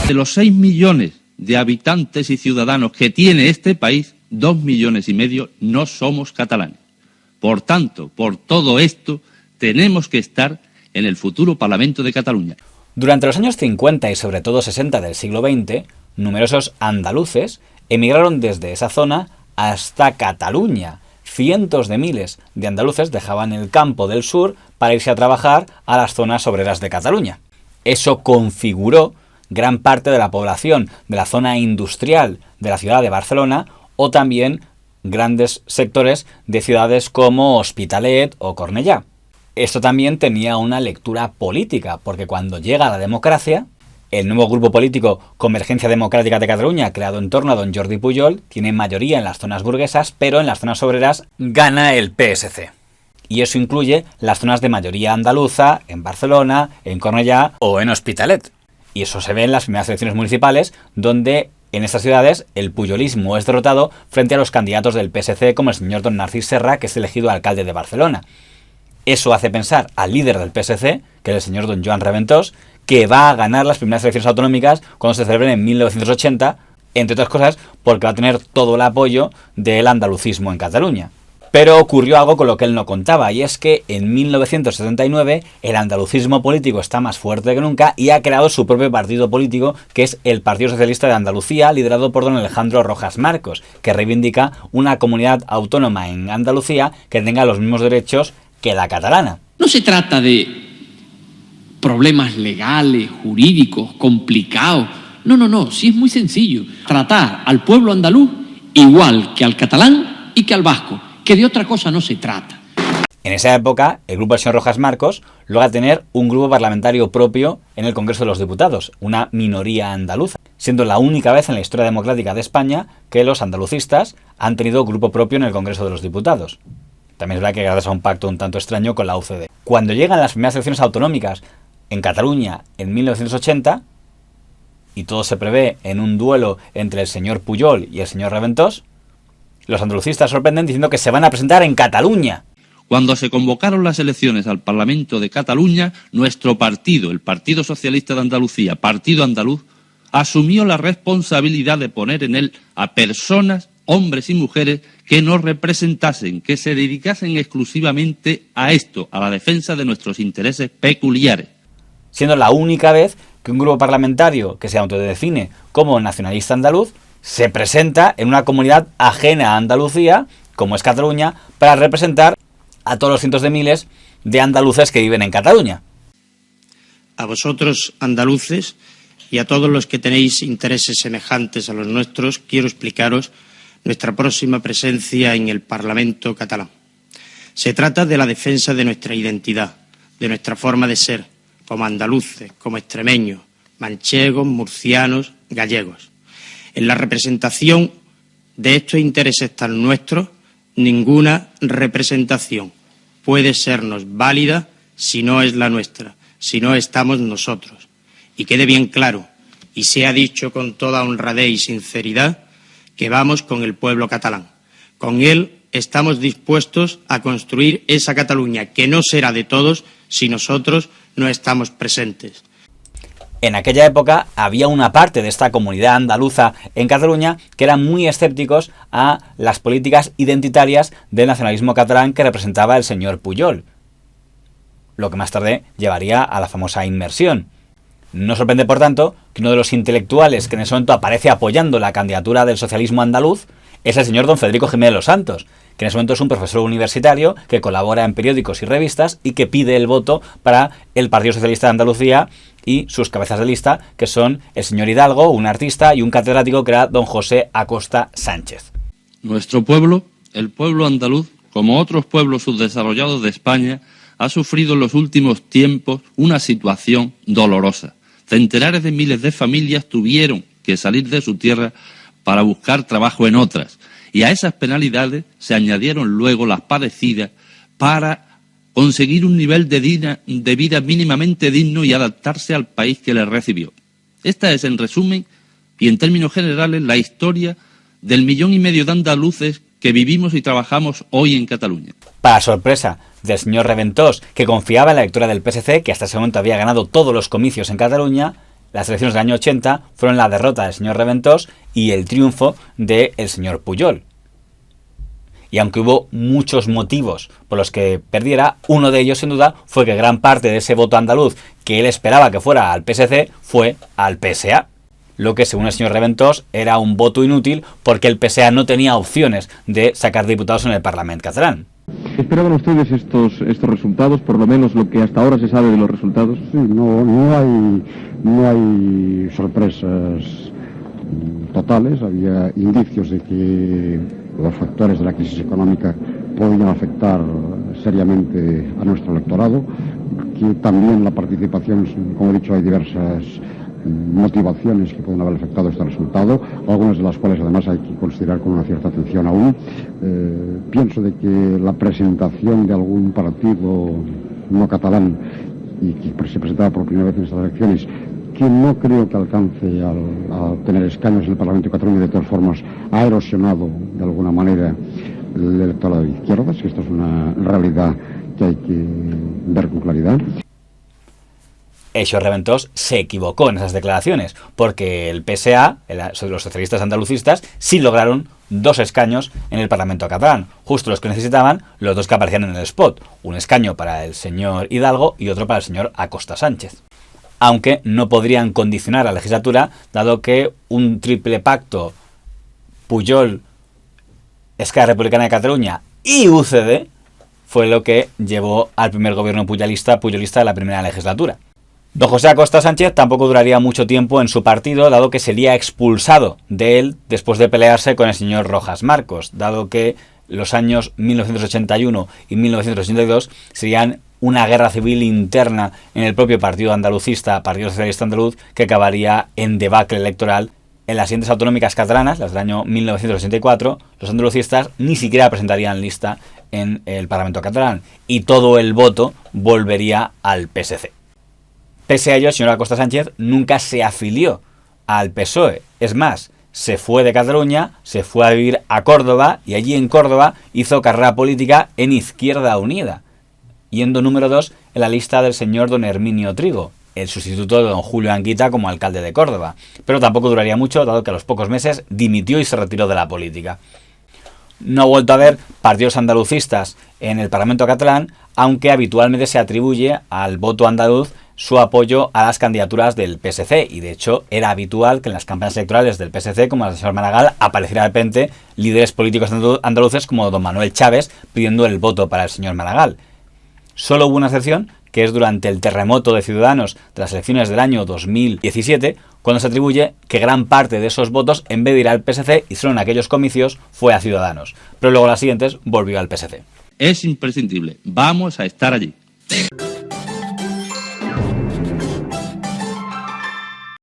De los 6 millones de habitantes y ciudadanos que tiene este país, 2,5 millones no somos catalanes. Por tanto, por todo esto, tenemos que estar en el futuro Parlamento de Cataluña. Durante los años 50 y sobre todo 60 del siglo XX, numerosos andaluces emigraron desde esa zona hasta Cataluña. Cientos de miles de andaluces dejaban el campo del sur para irse a trabajar a las zonas obreras de Cataluña. Eso configuró gran parte de la población de la zona industrial de la ciudad de Barcelona o también grandes sectores de ciudades como Hospitalet o Cornellà. Esto también tenía una lectura política, porque cuando llega la democracia, el nuevo grupo político Convergencia Democrática de Cataluña, creado en torno a don Jordi Pujol, tiene mayoría en las zonas burguesas, pero en las zonas obreras gana el PSC. Y eso incluye las zonas de mayoría andaluza en Barcelona, en Cornellà o en Hospitalet. Y eso se ve en las primeras elecciones municipales, donde en estas ciudades el pujolismo es derrotado frente a los candidatos del PSC, como el señor don Narcís Serra, que es elegido alcalde de Barcelona. Eso hace pensar al líder del PSC, que es el señor don Joan Reventós, que va a ganar las primeras elecciones autonómicas cuando se celebren en 1980, entre otras cosas porque va a tener todo el apoyo del andalucismo en Cataluña. Pero ocurrió algo con lo que él no contaba, y es que en 1979 el andalucismo político está más fuerte que nunca y ha creado su propio partido político, que es el Partido Socialista de Andalucía, liderado por don Alejandro Rojas Marcos, que reivindica una comunidad autónoma en Andalucía que tenga los mismos derechos que la catalana. No se trata de problemas legales, jurídicos, complicados. No, sí es muy sencillo. Tratar al pueblo andaluz igual que al catalán y que al vasco, que de otra cosa no se trata. En esa época, el grupo del señor Rojas Marcos logra tener un grupo parlamentario propio en el Congreso de los Diputados, una minoría andaluza, siendo la única vez en la historia democrática de España que los andalucistas han tenido grupo propio en el Congreso de los Diputados. También es verdad que gracias a un pacto un tanto extraño con la UCD. Cuando llegan las primeras elecciones autonómicas en Cataluña en 1980, y todo se prevé en un duelo entre el señor Pujol y el señor Reventós, los andalucistas sorprenden diciendo que se van a presentar en Cataluña. Cuando se convocaron las elecciones al Parlamento de Cataluña, nuestro partido, el Partido Socialista de Andalucía, Partido Andaluz, asumió la responsabilidad de poner en él a personas, hombres y mujeres, que nos representasen, que se dedicasen exclusivamente a esto, a la defensa de nuestros intereses peculiares. Siendo la única vez que un grupo parlamentario que se autodefine como nacionalista andaluz se presenta en una comunidad ajena a Andalucía, como es Cataluña, para representar a todos los cientos de miles de andaluces que viven en Cataluña. A vosotros, andaluces, y a todos los que tenéis intereses semejantes a los nuestros, quiero explicaros nuestra próxima presencia en el Parlamento catalán. Se trata de la defensa de nuestra identidad, de nuestra forma de ser, como andaluces, como extremeños, manchegos, murcianos, gallegos. En la representación de estos intereses tan nuestros, ninguna representación puede sernos válida si no es la nuestra, si no estamos nosotros. Y quede bien claro, y sea dicho con toda honradez y sinceridad, que vamos con el pueblo catalán. Con él estamos dispuestos a construir esa Cataluña que no será de todos si nosotros no estamos presentes. En aquella época había una parte de esta comunidad andaluza en Cataluña que eran muy escépticos a las políticas identitarias del nacionalismo catalán que representaba el señor Pujol, lo que más tarde llevaría a la famosa inmersión. No sorprende, por tanto, que uno de los intelectuales que en ese momento aparece apoyando la candidatura del socialismo andaluz es el señor don Federico Jiménez Los Santos, que en ese momento es un profesor universitario que colabora en periódicos y revistas y que pide el voto para el Partido Socialista de Andalucía y sus cabezas de lista, que son el señor Hidalgo, un artista, y un catedrático que era don José Acosta Sánchez. Nuestro pueblo, el pueblo andaluz, como otros pueblos subdesarrollados de España, ha sufrido en los últimos tiempos una situación dolorosa. Centenares de miles de familias tuvieron que salir de su tierra para buscar trabajo en otras, y a esas penalidades se añadieron luego las padecidas para conseguir un nivel de vida mínimamente digno y adaptarse al país que les recibió. Esta es, en resumen y en términos generales, la historia del 1,5 millones de andaluces que vivimos y trabajamos hoy en Cataluña. Para sorpresa del señor Reventós, que confiaba en la victoria del PSC, que hasta ese momento había ganado todos los comicios en Cataluña, Las elecciones del año 80 fueron la derrota del señor Reventós y el triunfo del señor Pujol. Y aunque hubo muchos motivos por los que perdiera, uno de ellos sin duda fue que gran parte de ese voto andaluz que él esperaba que fuera al PSC fue al PSA. Lo que según el señor Reventós era un voto inútil porque el PSA no tenía opciones de sacar diputados en el Parlamento catalán. ¿Esperaban ustedes estos resultados, por lo menos lo que hasta ahora se sabe de los resultados? Sí, no hay sorpresas totales. Había indicios de que los factores de la crisis económica podían afectar seriamente a nuestro electorado, que también la participación, como he dicho, hay diversas motivaciones que pueden haber afectado este resultado, algunas de las cuales además hay que considerar con una cierta atención aún. Pienso de que la presentación de algún partido no catalán y que se presentaba por primera vez en estas elecciones, que no creo que alcance a tener escaños en el Parlamento de Cataluña, de todas formas ha erosionado de alguna manera el electorado de izquierdas, que esto es una realidad que hay que ver con claridad. El señor Reventós se equivocó en esas declaraciones, porque el PSA, los socialistas andalucistas, sí lograron 2 escaños en el Parlamento catalán, justo los que necesitaban los 2 que aparecían en el spot, un escaño para el señor Hidalgo y otro para el señor Acosta Sánchez. Aunque no podrían condicionar la legislatura, dado que un triple pacto Pujol, Esquerra Republicana de Cataluña y UCD fue lo que llevó al primer gobierno pujolista de la primera legislatura. Don José Acosta Sánchez tampoco duraría mucho tiempo en su partido, dado que sería expulsado de él después de pelearse con el señor Rojas Marcos, dado que los años 1981 y 1982 serían una guerra civil interna en el propio partido andalucista, Partido Socialista Andaluz, que acabaría en debacle electoral. En las siguientes autonómicas catalanas, las del año 1984, los andalucistas ni siquiera presentarían lista en el Parlamento catalán y todo el voto volvería al PSC. Pese a ello, el señor Acosta Sánchez nunca se afilió al PSOE. Es más, se fue de Cataluña, se fue a vivir a Córdoba y allí en Córdoba hizo carrera política en Izquierda Unida, yendo número 2 en la lista del señor don Herminio Trigo, el sustituto de don Julio Anguita como alcalde de Córdoba. Pero tampoco duraría mucho, dado que a los pocos meses dimitió y se retiró de la política. No ha vuelto a haber partidos andalucistas en el Parlamento catalán, aunque habitualmente se atribuye al voto andaluz su apoyo a las candidaturas del PSC, y de hecho era habitual que en las campañas electorales del PSC, como la del señor Maragall, apareciera de repente líderes políticos andaluces como don Manuel Chávez pidiendo el voto para el señor Maragall. Solo hubo una excepción, que es durante el terremoto de Ciudadanos de las elecciones del año 2017, cuando se atribuye que gran parte de esos votos, en vez de ir al PSC y solo en aquellos comicios, fue a Ciudadanos. Pero luego las siguientes volvió al PSC. Es imprescindible. Vamos a estar allí.